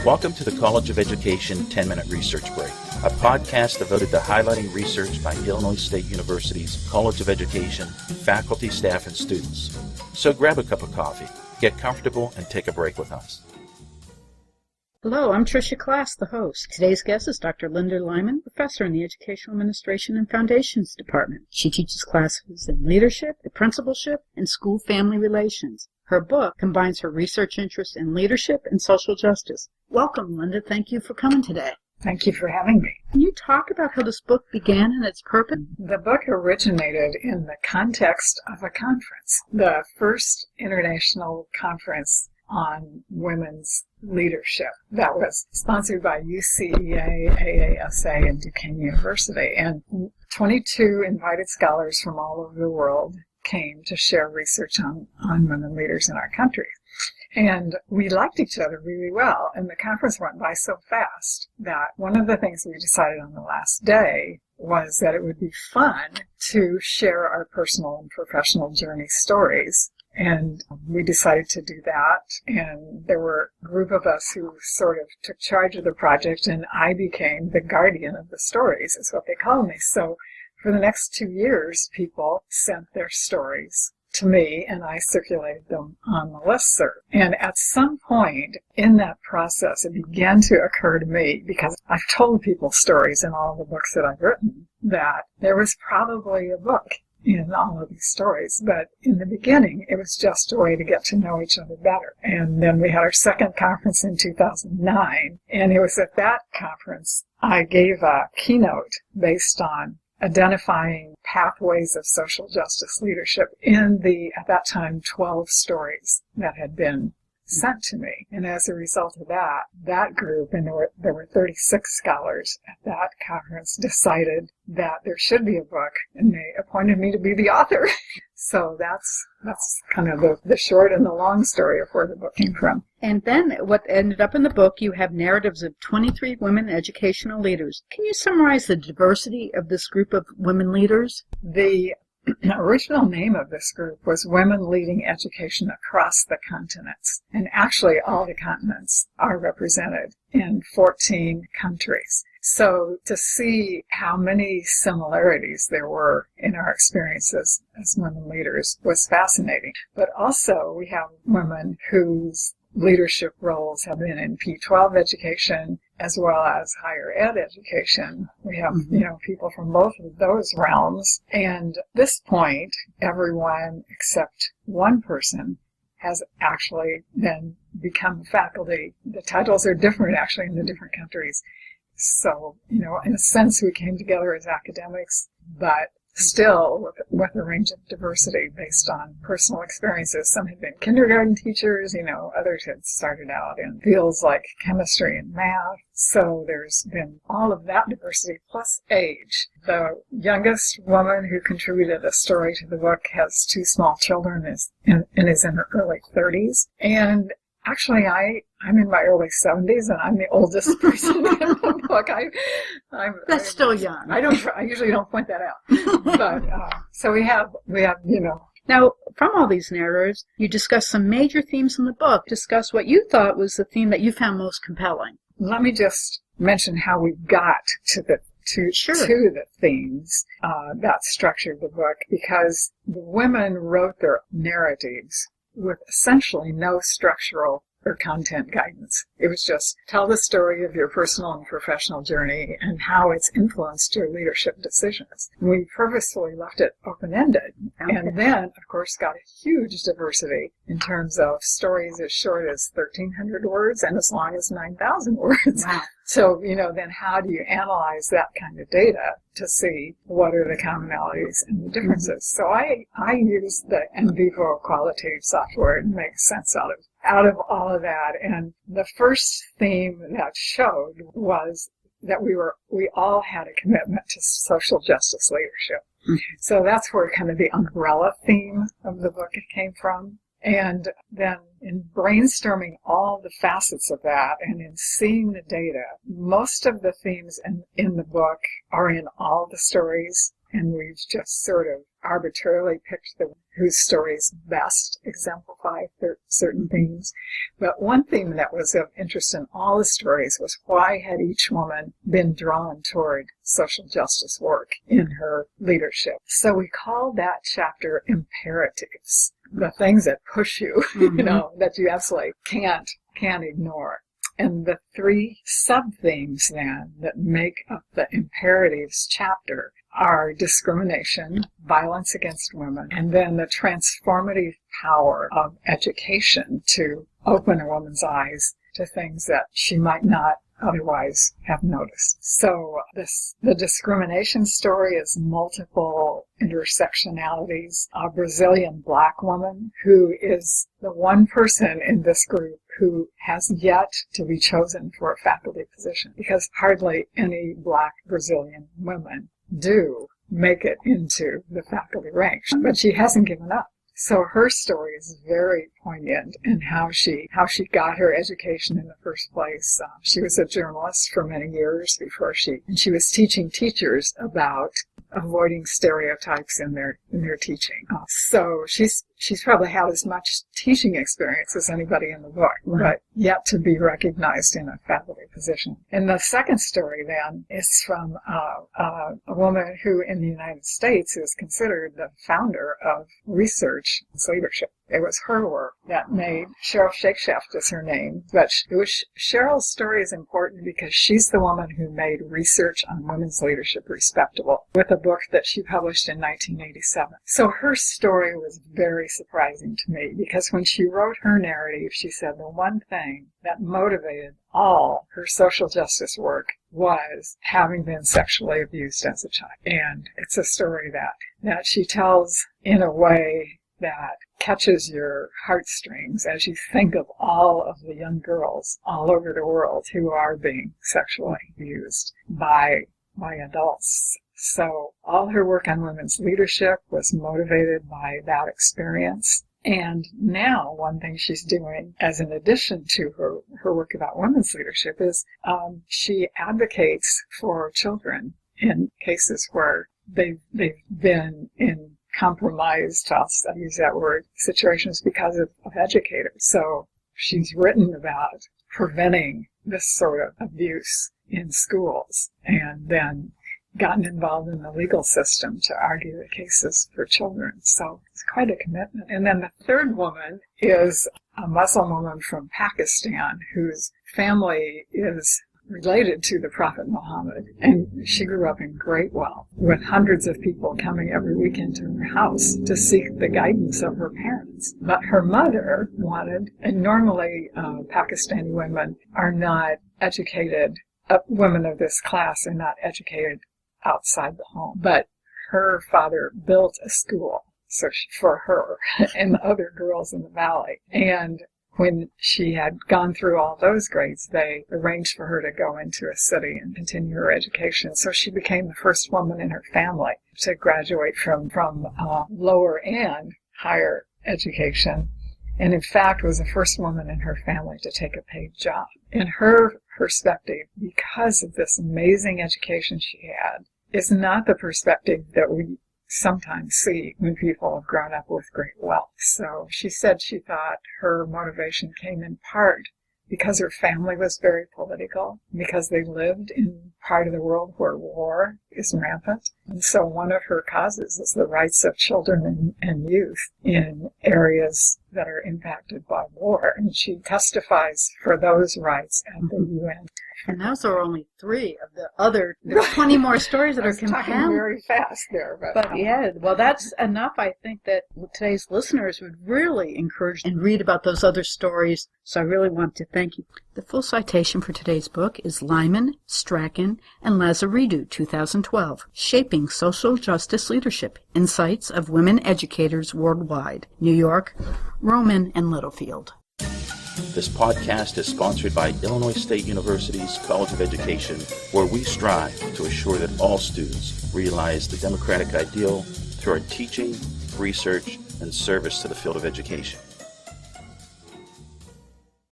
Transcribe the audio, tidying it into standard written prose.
Welcome to the College of Education 10-Minute Research Break, a podcast devoted to highlighting research by Illinois State University's College of Education, faculty, staff, and students. So grab a cup of coffee, get comfortable, and take a break with us. Hello, I'm Tricia Class, the host. Today's guest is Dr. Linda Lyman, professor in the Educational Administration and Foundations Department. She teaches classes in leadership, principalship, and school-family relations. Her book combines her research interests in leadership and social justice. Welcome, Linda. Thank you for coming today. Thank you for having me. Can you talk about how this book began and its purpose? The book originated in the context of a conference, the first international conference on women's leadership that was sponsored by UCEA, AASA, and Duquesne University. And 22 invited scholars from all over the world came to share research on women leaders in our country. And we liked each other really well, and the conference went by so fast that one of the things we decided on the last day was that it would be fun to share our personal and professional journey stories. And we decided to do that, and there were a group of us who sort of took charge of the project, and I became the guardian of the stories, is what they called me. So for the next 2 years, people sent their stories to me, and I circulated them on the listserv. And at some point in that process, it began to occur to me, because I've told people stories in all the books that I've written, that there was probably a book in all of these stories. But in the beginning, it was just a way to get to know each other better. And then we had our second conference in 2009, and it was at that conference I gave a keynote based on identifying pathways of social justice leadership in the, at that time, 12 stories that had been sent to me. And as a result of that group, and there were 36 scholars at that conference, decided that there should be a book, and they appointed me to be the author. So that's kind of the short and the long story of where the book came from. And then what ended up in the book, you have narratives of 23 women educational leaders. Can you summarize the diversity of this group of women leaders? The original name of this group was Women Leading Education Across the Continents. And actually all the continents are represented in 14 countries. So to see how many similarities there were in our experiences as women leaders was fascinating. But also we have women whose leadership roles have been in P-12 education as well as higher ed education. We have, people from both of those realms. And at this point, everyone except one person has actually then become faculty. The titles are different actually in the different countries. So, in a sense, we came together as academics, but still with a range of diversity based on personal experiences. Some had been kindergarten teachers, others had started out in fields like chemistry and math. So there's been all of that diversity plus age. The youngest woman who contributed a story to the book has 2 small children and is in her early 30s. And actually, I'm in my early 70s, and I'm the oldest person in the book. That's still young. I usually don't point that out. But so we have. Now, from all these narratives, you discuss some major themes in the book. Discuss what you thought was the theme that you found most compelling. Let me just mention how we got to the themes that structured the book, because the women wrote their narratives with essentially no structural or content guidance. It was just tell the story of your personal and professional journey and how it's influenced your leadership decisions. We purposefully left it open-ended, and then, of course, got a huge diversity in terms of stories as short as 1,300 words and as long as 9,000 words. Wow. So, then how do you analyze that kind of data to see what are the commonalities and the differences? So I use the NVivo qualitative software to make sense out of all of that. And the first theme that showed was that we all had a commitment to social justice leadership. Mm-hmm. So that's where kind of the umbrella theme of the book came from. And then in brainstorming all the facets of that and in seeing the data, most of the themes in the book are in all the stories, and we've just sort of arbitrarily picked whose stories best exemplify certain themes. But one theme that was of interest in all the stories was why had each woman been drawn toward social justice work in her leadership. So we called that chapter imperatives, the things that push you, that you absolutely can't ignore. And the three sub-themes then that make up the imperatives chapter are discrimination, violence against women, and then the transformative power of education to open a woman's eyes to things that she might not otherwise have noticed. So the discrimination story is multiple intersectionalities. A Brazilian black woman who is the one person in this group who has yet to be chosen for a faculty position, because hardly any black Brazilian women do make it into the faculty ranks, but she hasn't given up. So her story is very poignant in how she got her education in the first place. She was a journalist for many years before she was teaching teachers about avoiding stereotypes in their teaching. So she's probably had as much teaching experience as anybody in the book, but yet to be recognized in a faculty position. And the second story then is from a woman who in the United States is considered the founder of research leadership. It was her work that made Cheryl Shakeshaft is her name, but Cheryl's story is important because she's the woman who made research on women's leadership respectable with a book that she published in 1987. So her story was very surprising to me because when she wrote her narrative, she said the one thing that motivated all her social justice work was having been sexually abused as a child. And it's a story that she tells in a way that catches your heartstrings as you think of all of the young girls all over the world who are being sexually abused by adults. So all her work on women's leadership was motivated by that experience. And now one thing she's doing as an addition to her work about women's leadership is she advocates for children in cases where they've been in compromised, I'll use that word, situations because of educators. So she's written about preventing this sort of abuse in schools and then gotten involved in the legal system to argue the cases for children. So it's quite a commitment. And then the third woman is a Muslim woman from Pakistan whose family is related to the Prophet Muhammad, and she grew up in great wealth with hundreds of people coming every weekend to her house to seek the guidance of her parents. But her mother wanted, and normally Pakistani women are not educated, women of this class are not educated outside the home, but her father built a school for her and the other girls in the valley. And when she had gone through all those grades, they arranged for her to go into a city and continue her education. So she became the first woman in her family to graduate from lower and higher education, and in fact was the first woman in her family to take a paid job. In her perspective, because of this amazing education she had, is not the perspective that we sometimes see when people have grown up with great wealth. So she said she thought her motivation came in part because her family was very political, because they lived in part of the world where war is rampant. And so one of her causes is the rights of children and youth in areas that are impacted by war. And she testifies for those rights at the UN. And those are only 3 of the other, there's 20 more stories that are talking very fast there. But yeah, well, that's enough. I think that today's listeners would really encourage and read about those other stories. So I really want to thank you. The full citation for today's book is Lyman, Strachan, and Lazaridou, 2012, Shaping Social Justice Leadership, Insights of Women Educators Worldwide, New York, Rowman and Littlefield. This podcast is sponsored by Illinois State University's College of Education, where we strive to assure that all students realize the democratic ideal through our teaching, research, and service to the field of education.